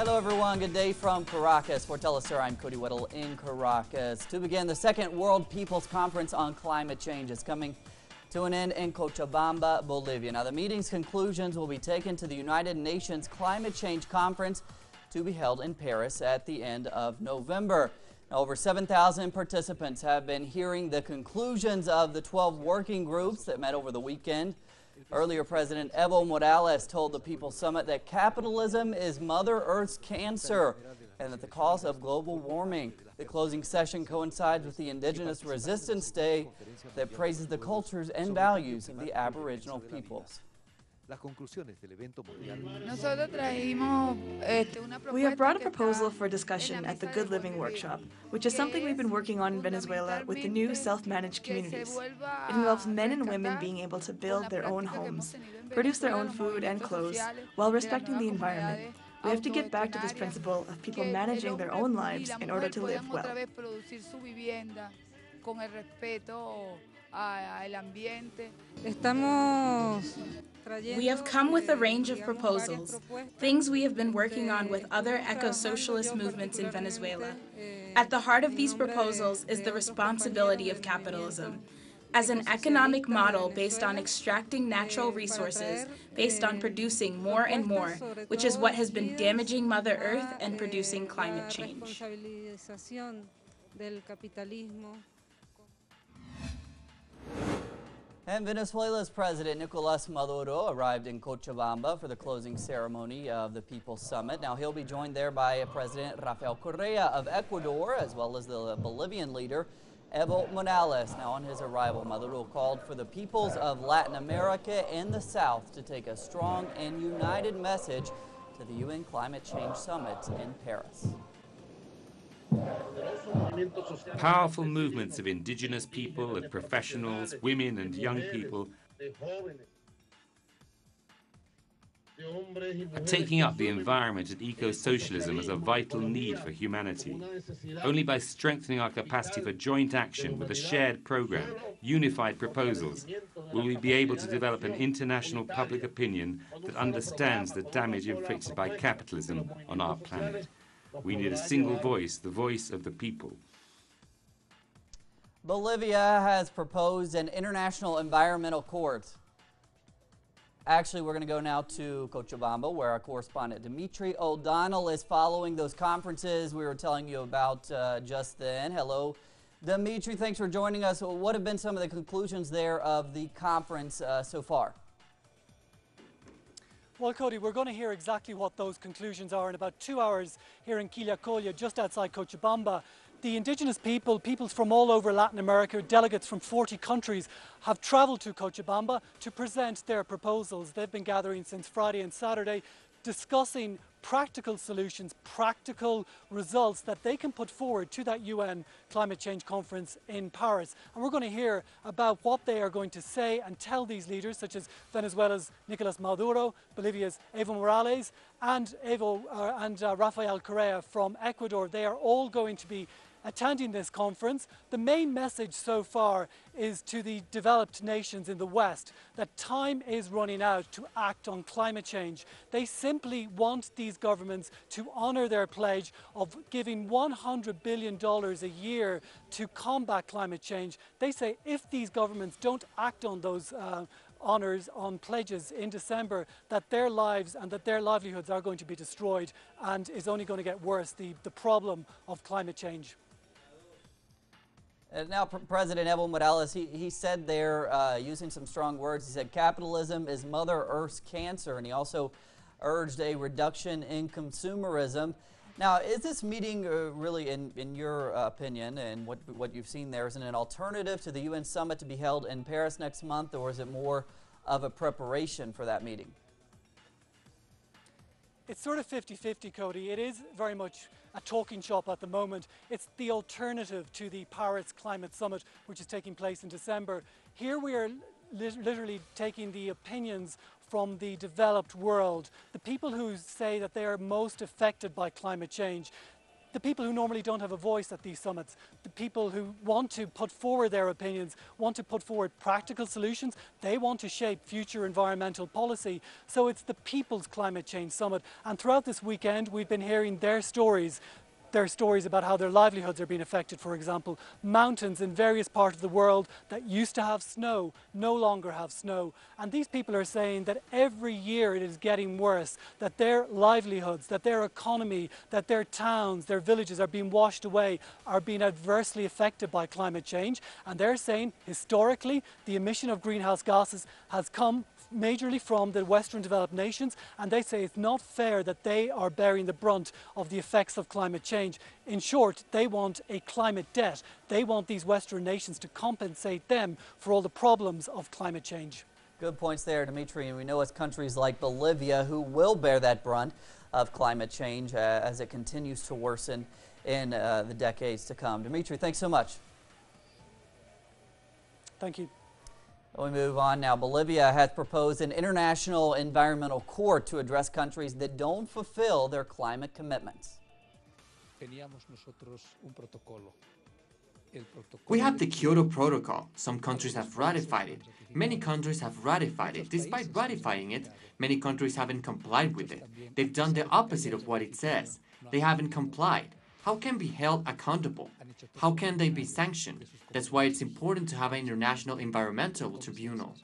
Hello everyone, good day from Caracas. For Telesur, I'm Cody Weddle in Caracas. To begin, the second World People's Conference on Climate Change is coming to an end in Cochabamba, Bolivia. Now, the meeting's conclusions will be taken to the United Nations Climate Change Conference to be held in Paris at the end of November. Now, over 7,000 participants have been hearing the conclusions of the 12 working groups that met over the weekend. Earlier, President Evo Morales told the People's Summit that capitalism is Mother Earth's cancer and that the cause of global warming. The closing session coincides with the Indigenous Resistance Day that praises the cultures and values of the Aboriginal peoples. We have brought a proposal for discussion at the Good Living Workshop, which is something we've been working on in Venezuela with the new self-managed communities. It involves men and women being able to build their own homes, produce their own food and clothes, while respecting the environment. We have to get back to this principle of people managing their own lives in order to live well. We have come with a range of proposals, things we have been working on with other eco-socialist movements in Venezuela. At the heart of these proposals is the responsibility of capitalism. As an economic model based on extracting natural resources, based on producing more and more, which is what has been damaging Mother Earth and producing climate change. And Venezuela's President Nicolas Maduro arrived in Cochabamba for the closing ceremony of the People's Summit. Now, he'll be joined there by President Rafael Correa of Ecuador, as well as the Bolivian leader, Evo Morales. Now, on his arrival, Maduro called for the peoples of Latin America and the South to take a strong and united message to the UN Climate Change Summit in Paris. Powerful movements of indigenous people, of professionals, women and young people are taking up the environment and eco-socialism as a vital need for humanity. Only by strengthening our capacity for joint action with a shared program, unified proposals, will we be able to develop an international public opinion that understands the damage inflicted by capitalism on our planet. We need a single voice, the voice of the people. Bolivia has proposed an international environmental court. Actually, we're going to go now to Cochabamba, where our correspondent Dimitri O'Donnell is following those conferences we were telling you about just then. Hello, Dimitri. Thanks for joining us. What have been some of the conclusions there of the conference so far? Well, Cody, we're going to hear exactly what those conclusions are in about 2 hours here in Quillacollo, just outside Cochabamba. The indigenous peoples from all over Latin America, delegates from 40 countries, have travelled to Cochabamba to present their proposals. They've been gathering since Friday and Saturday, discussing practical solutions, practical results that they can put forward to that UN climate change conference in Paris. And we're going to hear about what they are going to say and tell these leaders, such as Venezuela's Nicolas Maduro, Bolivia's Evo Morales, and Rafael Correa from Ecuador. They are all going to be attending this conference. The main message so far is to the developed nations in the West that time is running out to act on climate change. They simply want these governments to honour their pledge of giving $100 billion a year to combat climate change. They say if these governments don't act on those honours, on pledges in December, that their lives and that their livelihoods are going to be destroyed and is only going to get worse, the problem of climate change. Now, President Evo Morales, he said there, using some strong words, he said capitalism is Mother Earth's cancer, and he also urged a reduction in consumerism. Now, is this meeting really, in your opinion, and what you've seen there, is it an alternative to the UN summit to be held in Paris next month, or is it more of a preparation for that meeting? It's sort of 50-50, Cody. It is very much a talking shop at the moment. It's the alternative to the Paris Climate Summit, which is taking place in December. Here we are literally taking the opinions from the developed world, the people who say that they are most affected by climate change. the people who normally don't have a voice at these summits, the people who want to put forward their opinions, want to put forward practical solutions. They want to shape future environmental policy. So it's the People's Climate Change Summit. And throughout this weekend, we've been hearing their stories about how their livelihoods are being affected. For example, mountains in various parts of the world that used to have snow no longer have snow. And these people are saying that every year it is getting worse, that their livelihoods, that their economy, that their towns, their villages are being washed away, are being adversely affected by climate change. And they're saying historically the emission of greenhouse gases has come majorly from the Western developed nations, and they say it's not fair that they are bearing the brunt of the effects of climate change. In short, they want a climate debt. They want these Western nations to compensate them for all the problems of climate change. Good points there, Dimitri, and we know it's countries like Bolivia who will bear that brunt of climate change as it continues to worsen in the decades to come. Dimitri, thanks so much. Thank you. We move on now. Bolivia has proposed an international environmental court to address countries that don't fulfill their climate commitments. We have the Kyoto Protocol. Some countries have ratified it. Many countries have ratified it. Despite ratifying it, many countries haven't complied with it. They've done the opposite of what it says. They haven't complied. How can be held accountable? How can they be sanctioned? That's why it's important to have an international environmental tribunal.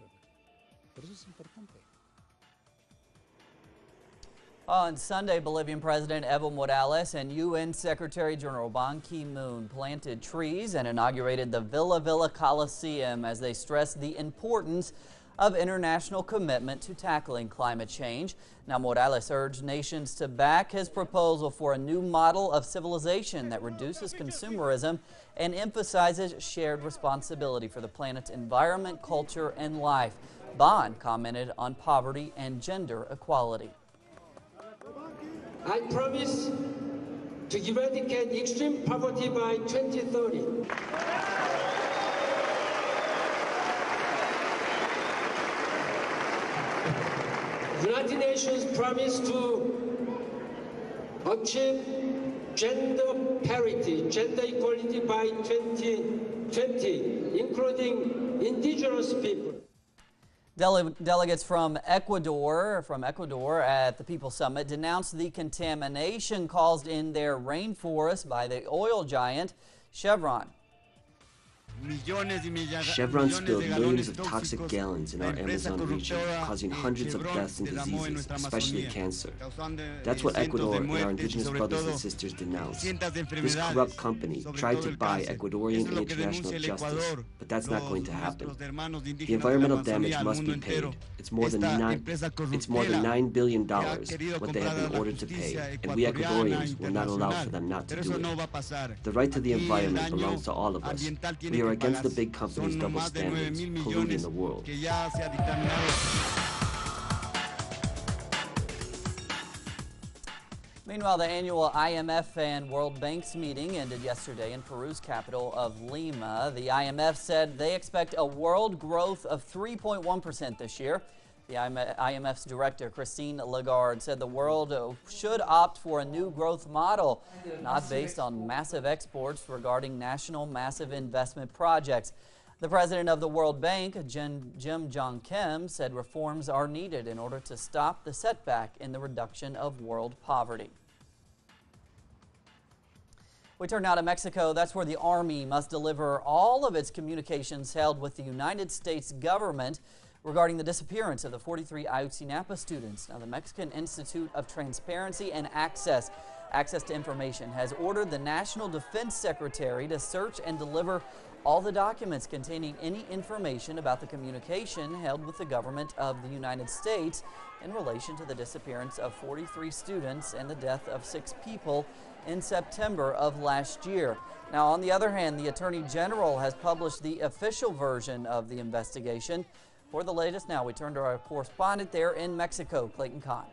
On Sunday, Bolivian President Evo Morales and UN Secretary General Ban Ki-moon planted trees and inaugurated the Villa Villa Coliseum as they stressed the importance of international commitment to tackling climate change. Now, Morales urged nations to back his proposal for a new model of civilization that reduces consumerism and emphasizes shared responsibility for the planet's environment, culture, and life. Ban commented on poverty and gender equality. I promise to eradicate extreme poverty by 2030. United Nations promised to achieve gender parity, gender equality by 2020, including indigenous people. Delegates from Ecuador at the People's Summit denounced the contamination caused in their rainforest by the oil giant Chevron. Chevron spilled millions of toxic gallons in our Amazon region, causing hundreds of deaths and diseases, especially cancer. That's what Ecuador and our indigenous brothers and sisters denounce. This corrupt company tried to buy Ecuadorian and international justice, but that's not going to happen. The environmental damage must be paid. It's more than $9 billion what they have been ordered to pay, and we Ecuadorians will not allow for them not to do it. The right to the environment belongs to all of us. We are against the big companies' double standards, polluting the world. Meanwhile, the annual IMF and World Bank's meeting ended yesterday in Peru's capital of Lima. The IMF said they expect a world growth of 3.1% this year. The IMF's director, Christine Lagarde, said the world should opt for a new growth model, not based on massive exports regarding national massive investment projects. The president of the World Bank, Jim Jong Kim, said reforms are needed in order to stop the setback in the reduction of world poverty. We turn now to Mexico. That's where the Army must deliver all of its communications held with the United States government regarding the disappearance of the 43 Ayotzinapa students. Now, the Mexican Institute of Transparency and Access to Information has ordered the National Defense Secretary to search and deliver all the documents containing any information about the communication held with the government of the United States in relation to the disappearance of 43 students and the death of 6 people in September of last year. Now, on the other hand, the Attorney General has published the official version of the investigation. For the latest now, we turn to our correspondent there in Mexico, Clayton Kahn.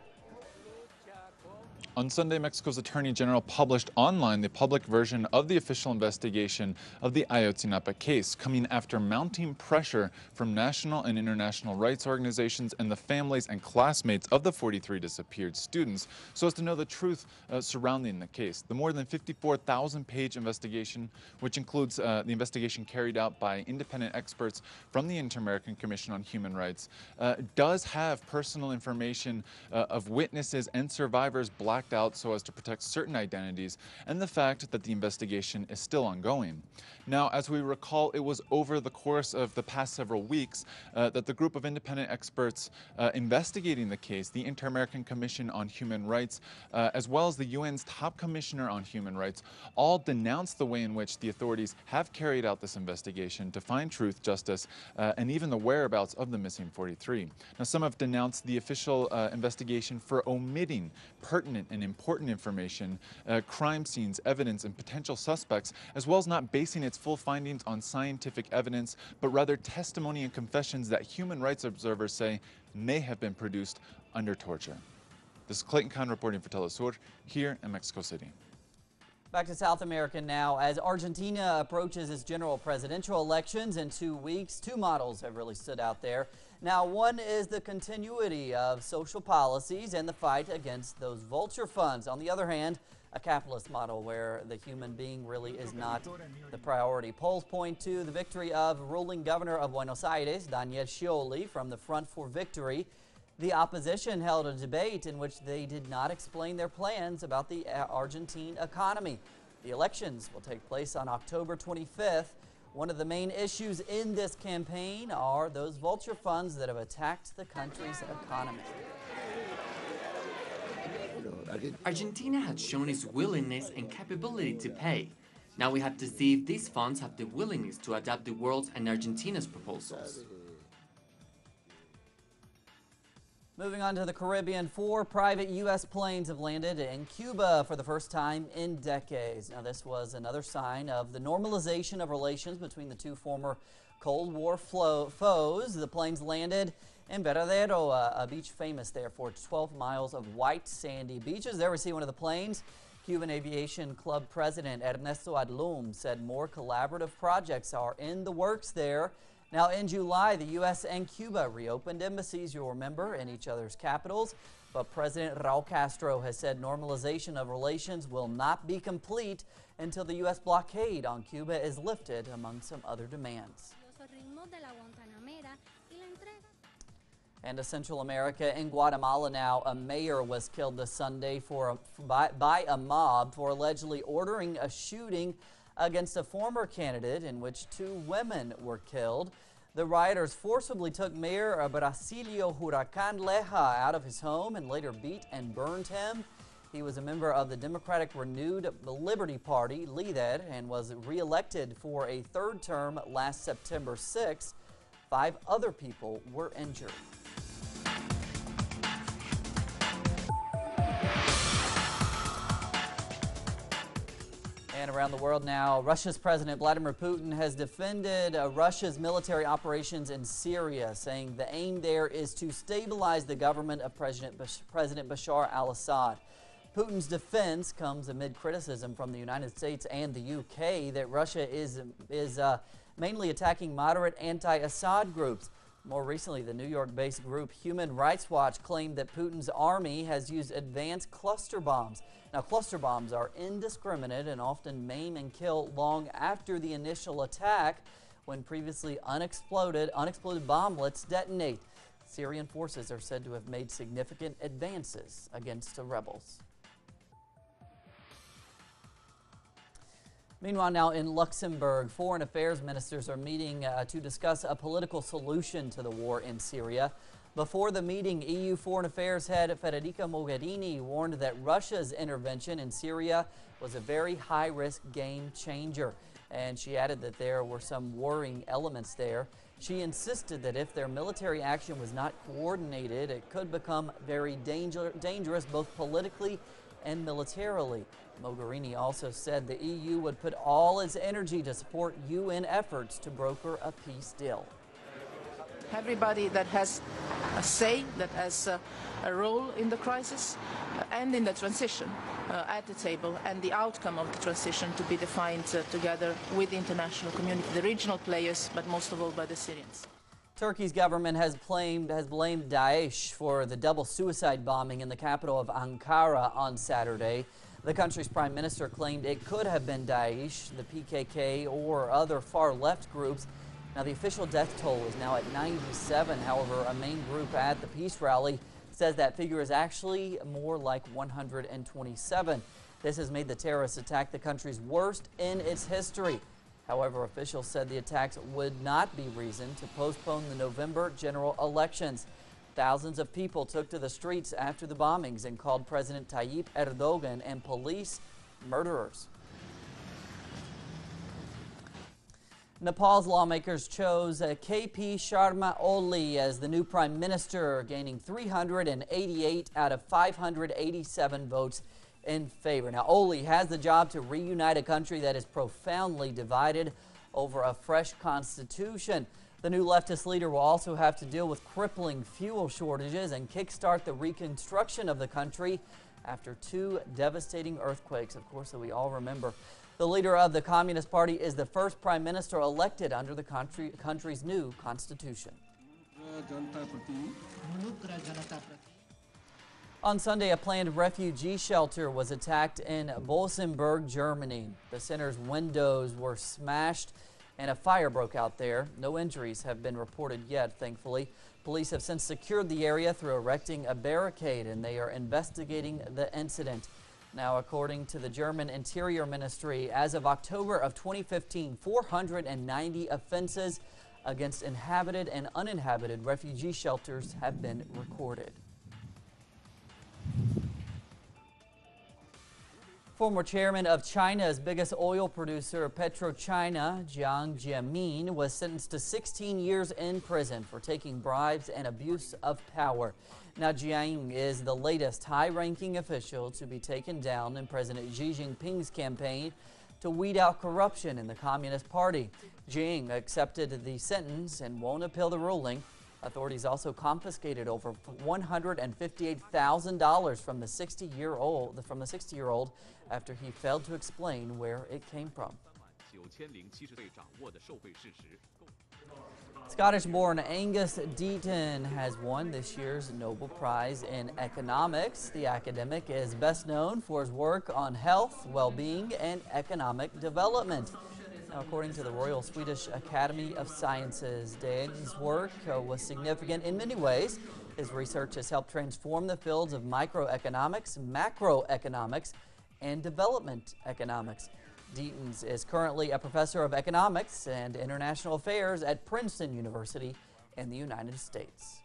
On Sunday, Mexico's Attorney General published online the public version of the official investigation of the Ayotzinapa case, coming after mounting pressure from national and international rights organizations and the families and classmates of the 43 disappeared students, so as to know the truth surrounding the case. The more than 54,000-page investigation, which includes the investigation carried out by independent experts from the Inter-American Commission on Human Rights, does have personal information of witnesses and survivors blacked out so as to protect certain identities, and the fact that the investigation is still ongoing. Now, as we recall, it was over the course of the past several weeks that the group of independent experts investigating the case, the Inter-American Commission on Human Rights, as well as the UN's top commissioner on human rights, all denounced the way in which the authorities have carried out this investigation to find truth, justice, and even the whereabouts of the missing 43. Now, some have denounced the official investigation for omitting pertinent and important information, crime scenes, evidence, and potential suspects, as well as not basing its full findings on scientific evidence, but rather testimony and confessions that human rights observers say may have been produced under torture. This is Clayton Kahn reporting for Telesur here in Mexico City. Back to South America now. As Argentina approaches its general presidential elections in 2 weeks, two models have really stood out there. Now, one is the continuity of social policies and the fight against those vulture funds. On the other hand, a capitalist model where the human being really is not the priority. Polls point to the victory of ruling governor of Buenos Aires, Daniel Scioli, from the Front for Victory. The opposition held a debate in which they did not explain their plans about the Argentine economy. The elections will take place on October 25th. One of the main issues in this campaign are those vulture funds that have attacked the country's economy. Argentina has shown its willingness and capability to pay. Now we have to see if these funds have the willingness to adapt the world's and Argentina's proposals. Moving on to the Caribbean, 4 private U.S. planes have landed in Cuba for the first time in decades. Now, this was another sign of the normalization of relations between the two former Cold War foes. The planes landed in Veradero, a beach famous there for 12 miles of white sandy beaches. There we see one of the planes. Cuban Aviation Club President Ernesto Adlum said more collaborative projects are in the works there. Now, in July, the U.S. and Cuba reopened embassies, you'll remember, in each other's capitals. But President Raul Castro has said normalization of relations will not be complete until the U.S. blockade on Cuba is lifted, among some other demands. And to Central America, in Guatemala now, a mayor was killed this Sunday by a mob for allegedly ordering a shooting against a former candidate in which 2 women were killed. The rioters forcibly took Mayor Bracilio Huracan Leja out of his home and later beat and burned him. He was a member of the Democratic Renewed Liberty Party, LIDER, and was re-elected for a 3rd term last September 6th. 5 other people were injured. And around the world now, Russia's President Vladimir Putin has defended Russia's military operations in Syria, saying the aim there is to stabilize the government of President Bashar al-Assad. Putin's defense comes amid criticism from the United States and the UK that Russia is mainly attacking moderate anti-Assad groups. More recently, the New York-based group Human Rights Watch claimed that Putin's army has used advanced cluster bombs. Now, cluster bombs are indiscriminate and often maim and kill long after the initial attack, when previously unexploded bomblets detonate. Syrian forces are said to have made significant advances against the rebels. Meanwhile, now in Luxembourg, foreign affairs ministers are meeting to discuss a political solution to the war in Syria. Before the meeting, EU Foreign Affairs head Federica Mogherini warned that Russia's intervention in Syria was a very high-risk game changer. And she added that there were some worrying elements there. She insisted that if their military action was not coordinated, it could become very dangerous both politically and militarily. Mogherini also said the EU would put all its energy to support UN efforts to broker a peace deal. everybody that has a say, that has a role in the crisis and in the transition at the table, and the outcome of the transition to be defined together with the international community, the regional players, but most of all by the Syrians. Turkey's government has blamed Daesh for the double suicide bombing in the capital of Ankara on Saturday. The country's prime minister claimed it could have been Daesh, the PKK, or other far-left groups. Now, the official death toll is now at 97. However, a main group at the peace rally says that figure is actually more like 127. This has made the terrorist attack the country's worst in its history. However, officials said the attacks would not be reason to postpone the November general elections. Thousands of people took to the streets after the bombings and called President Tayyip Erdogan and police murderers. Nepal's lawmakers chose KP Sharma Oli as the new prime minister, gaining 388 out of 587 votes in favor. Now, Oli has the job to reunite a country that is profoundly divided over a fresh constitution. The new leftist leader will also have to deal with crippling fuel shortages and kickstart the reconstruction of the country after two devastating earthquakes, of course, that we all remember. The leader of the Communist Party is the first prime minister elected under the country's new constitution. On Sunday, a planned refugee shelter was attacked in Bolsenberg, Germany. The center's windows were smashed and a fire broke out there. No injuries have been reported yet, thankfully. Police have since secured the area through erecting a barricade, and they are investigating the incident. Now, according to the German Interior Ministry, as of October of 2015, 490 offenses against inhabited and uninhabited refugee shelters have been recorded. Former chairman of China's biggest oil producer, PetroChina, Jiang Zemin, was sentenced to 16 years in prison for taking bribes and abuse of power. Now, Jiang is the latest high-ranking official to be taken down in President Xi Jinping's campaign to weed out corruption in the Communist Party. Jiang accepted the sentence and won't appeal the ruling. Authorities also confiscated over $158,000 from the 60-year-old after he failed to explain where it came from. Scottish-born Angus Deaton has won this year's Nobel Prize in Economics. The academic is best known for his work on health, well-being, and economic development. Now, according to the Royal Swedish Academy of Sciences, Deaton's work was significant in many ways. His research has helped transform the fields of microeconomics, macroeconomics, and development economics. Deaton is currently a professor of economics and international affairs at Princeton University in the United States.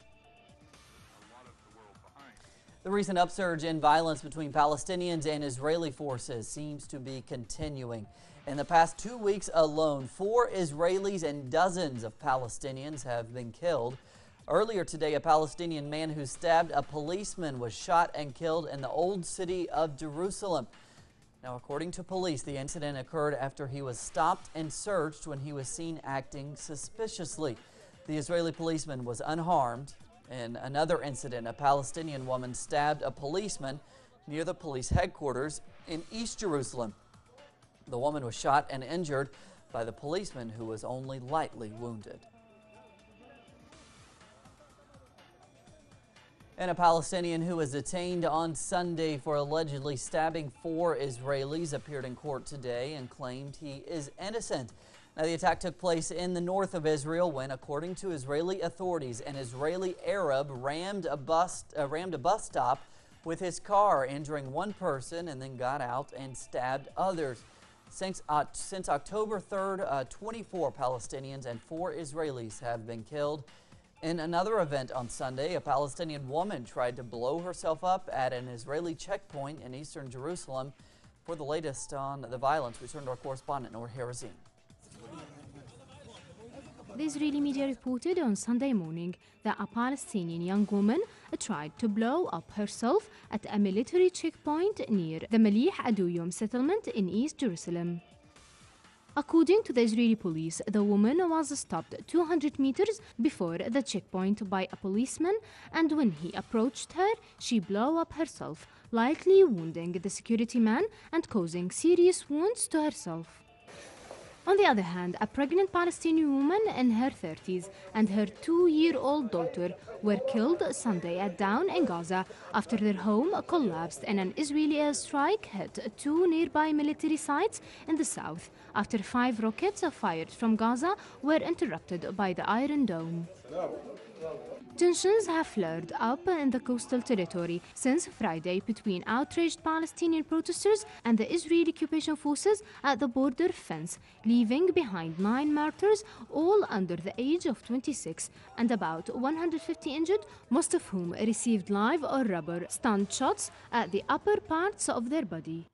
The recent upsurge in violence between Palestinians and Israeli forces seems to be continuing. In the past 2 weeks alone, 4 Israelis and dozens of Palestinians have been killed. Earlier today, a Palestinian man who stabbed a policeman was shot and killed in the Old City of Jerusalem. Now, according to police, the incident occurred after he was stopped and searched when he was seen acting suspiciously. The Israeli policeman was unharmed. In another incident, a Palestinian woman stabbed a policeman near the police headquarters in East Jerusalem. The woman was shot and injured by the policeman, who was only lightly wounded. And a Palestinian who was detained on Sunday for allegedly stabbing 4 Israelis appeared in court today and claimed he is innocent. Now, the attack took place in the north of Israel when, according to Israeli authorities, an Israeli Arab rammed a bus stop with his car, injuring 1 person, and then got out and stabbed others. Since October 3rd, 24 Palestinians and 4 Israelis have been killed. In another event on Sunday, a Palestinian woman tried to blow herself up at an Israeli checkpoint in eastern Jerusalem. For the latest on the violence, we turn to our correspondent, Noor Harazin. The Israeli media reported on Sunday morning that a Palestinian young woman tried to blow up herself at a military checkpoint near the Malih Aduyum settlement in East Jerusalem. According to the Israeli police, the woman was stopped 200 meters before the checkpoint by a policeman, and when he approached her, she blew up herself, likely wounding the security man and causing serious wounds to herself. On the other hand, a pregnant Palestinian woman in her 30s and her 2-year-old daughter were killed Sunday at dawn in Gaza after their home collapsed in an Israeli airstrike hit 2 nearby military sites in the south after 5 rockets fired from Gaza were interrupted by the Iron Dome. Tensions have flared up in the coastal territory since Friday between outraged Palestinian protesters and the Israeli occupation forces at the border fence, leaving behind 9 martyrs, all under the age of 26, and about 150 injured, most of whom received live or rubber stun shots at the upper parts of their body.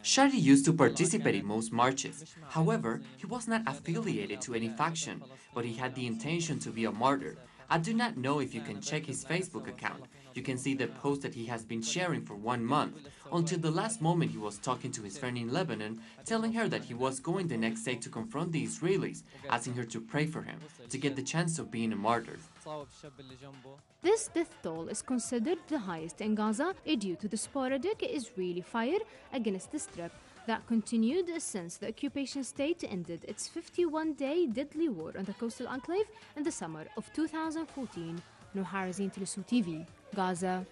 Shadi used to participate in most marches. However, he was not affiliated to any faction, but he had the intention to be a martyr. I do not know if you can check his Facebook account. You can see the post that he has been sharing for 1 month. Until the last moment he was talking to his friend in Lebanon, telling her that he was going the next day to confront the Israelis, asking her to pray for him, to get the chance of being a martyr. This death toll is considered the highest in Gaza due to the sporadic Israeli fire against the Strip that continued since the occupation state ended its 51-day deadly war on the coastal enclave in the summer of 2014. Nohar Azin, Telesu TV, Gaza.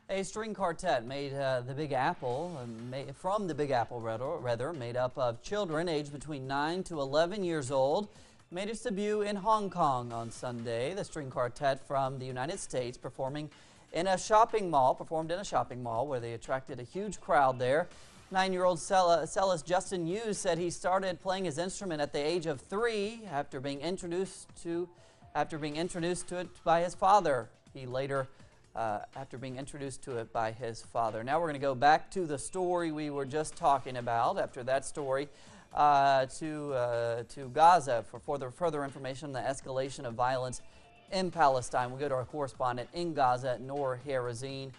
A string quartet made the Big Apple, from the Big Apple rather, made up of children aged between 9 to 11 years old, made its debut in Hong Kong on Sunday. The string quartet from the United States performed in a shopping mall where they attracted a huge crowd there. 9-year-old cellist Justin Yu said he started playing his instrument at the age of 3 after being introduced to it by his father. He later after being introduced to it by his father. Now we're going to go back to the story we were just talking about. After that story, to Gaza for further information on the escalation of violence in Palestine. We'll go to our correspondent in Gaza, Noor Harazin.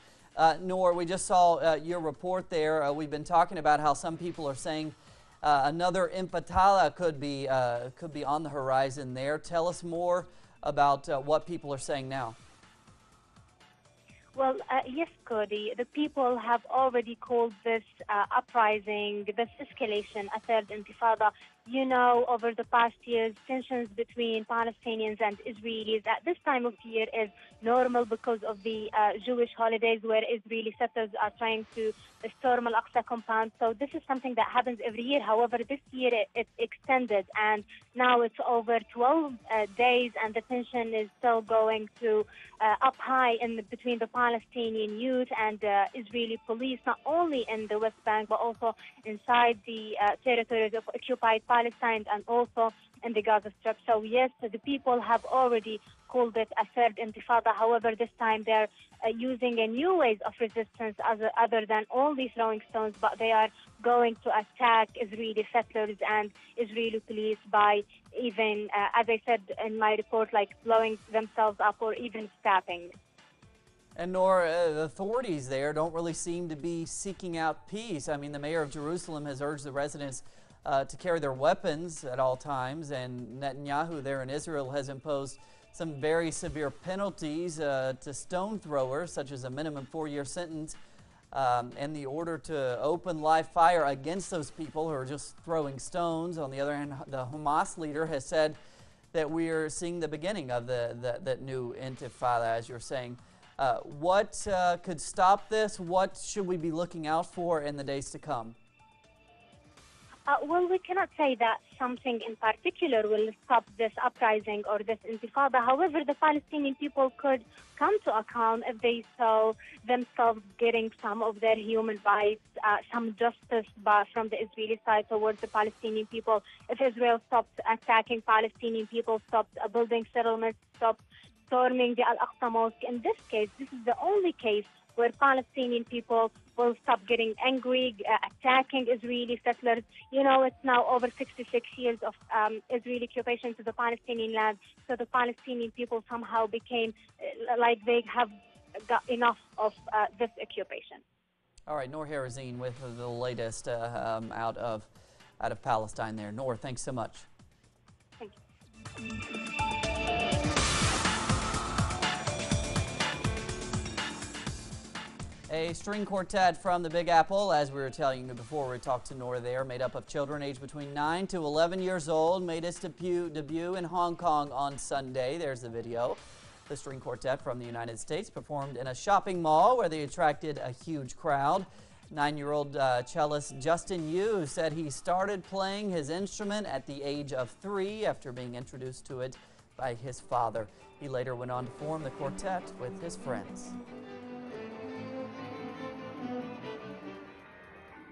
Noor, we just saw your report there. We've been talking about how some people are saying another intifada could be on the horizon there. Tell us more about what people are saying now. Well, yes, Cody. The people have already called this uprising, this escalation, a third intifada. You know, over the past years, tensions between Palestinians and Israelis at this time of year is normal because of the Jewish holidays where Israeli settlers are trying to storm Al-Aqsa compound. So this is something that happens every year. However, this year it's extended, and now it's over 12 days, and the tension is still going to up high between the Palestinian youth and Israeli police, not only in the West Bank, but also inside the territories of occupied Palestine and also in the Gaza Strip. So yes, the people have already called it a third intifada. However, this time they're using a new ways of resistance other than only throwing stones, but they are going to attack Israeli settlers and Israeli police by even, as I said in my report, like blowing themselves up or even stabbing. And Noor, the authorities there don't really seem to be seeking out peace. I mean, the mayor of Jerusalem has urged the residents to carry their weapons at all times, and Netanyahu there in Israel has imposed some very severe penalties to stone throwers, such as a minimum 4-year sentence, and the order to open live fire against those people who are just throwing stones. On the other hand, the Hamas leader has said that we are seeing the beginning of that new intifada, as you're saying. What could stop this? What should we be looking out for in the days to come? Well, we cannot say that something in particular will stop this uprising or this intifada. However, the Palestinian people could come to account if they saw themselves getting some of their human rights, some justice from the Israeli side towards the Palestinian people. If Israel stopped attacking Palestinian people, stopped building settlements, stopped storming the Al-Aqsa Mosque. In this case, this is the only case where Palestinian people will stop getting angry, attacking Israeli settlers. You know, it's now over 66 years of Israeli occupation to the Palestinian land. So the Palestinian people somehow became like they have got enough of this occupation. All right, Noor Harazin with the latest out of Palestine there. Noor, thanks so much. Thank you. A string quartet from the Big Apple, as we were telling you before we talked to Noor there, made up of children aged between 9 to 11 years old, made its debut in Hong Kong on Sunday. There's the video. The string quartet from the United States performed in a shopping mall where they attracted a huge crowd. 9-year-old cellist Justin Yu said he started playing his instrument at the age of 3 after being introduced to it by his father. He later went on to form the quartet with his friends.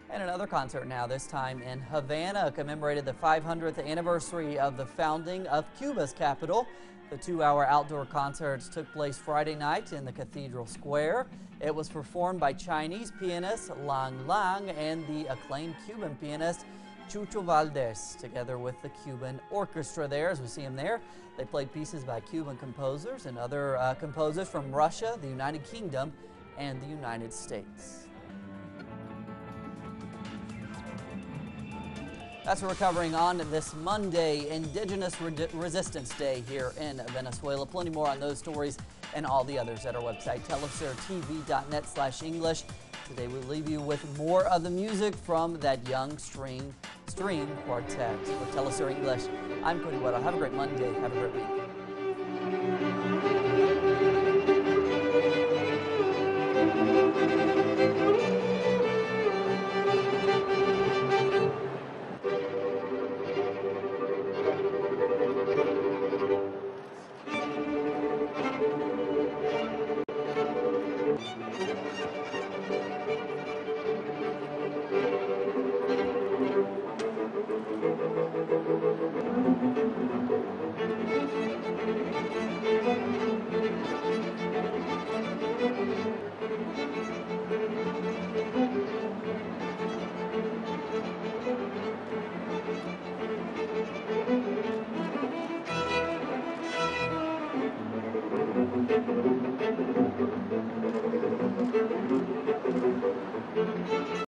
And another concert now, this time in Havana, commemorated the 500th anniversary of the founding of Cuba's capital. The 2-hour outdoor concert took place Friday night in the Cathedral Square. It was performed by Chinese pianist Lang Lang and the acclaimed Cuban pianist Chucho Valdés, together with the Cuban orchestra there, as we see him there. They played pieces by Cuban composers and other composers from Russia, the United Kingdom, and the United States. That's what we're covering on this Monday, Indigenous Resistance Day here in Venezuela. Plenty more on those stories and all the others at our website, telesurtv.net/English. Today we'll leave you with more of the music from that young string quartet. For Telesur English, I'm Cody Weddle. Have a great Monday. Have a great week.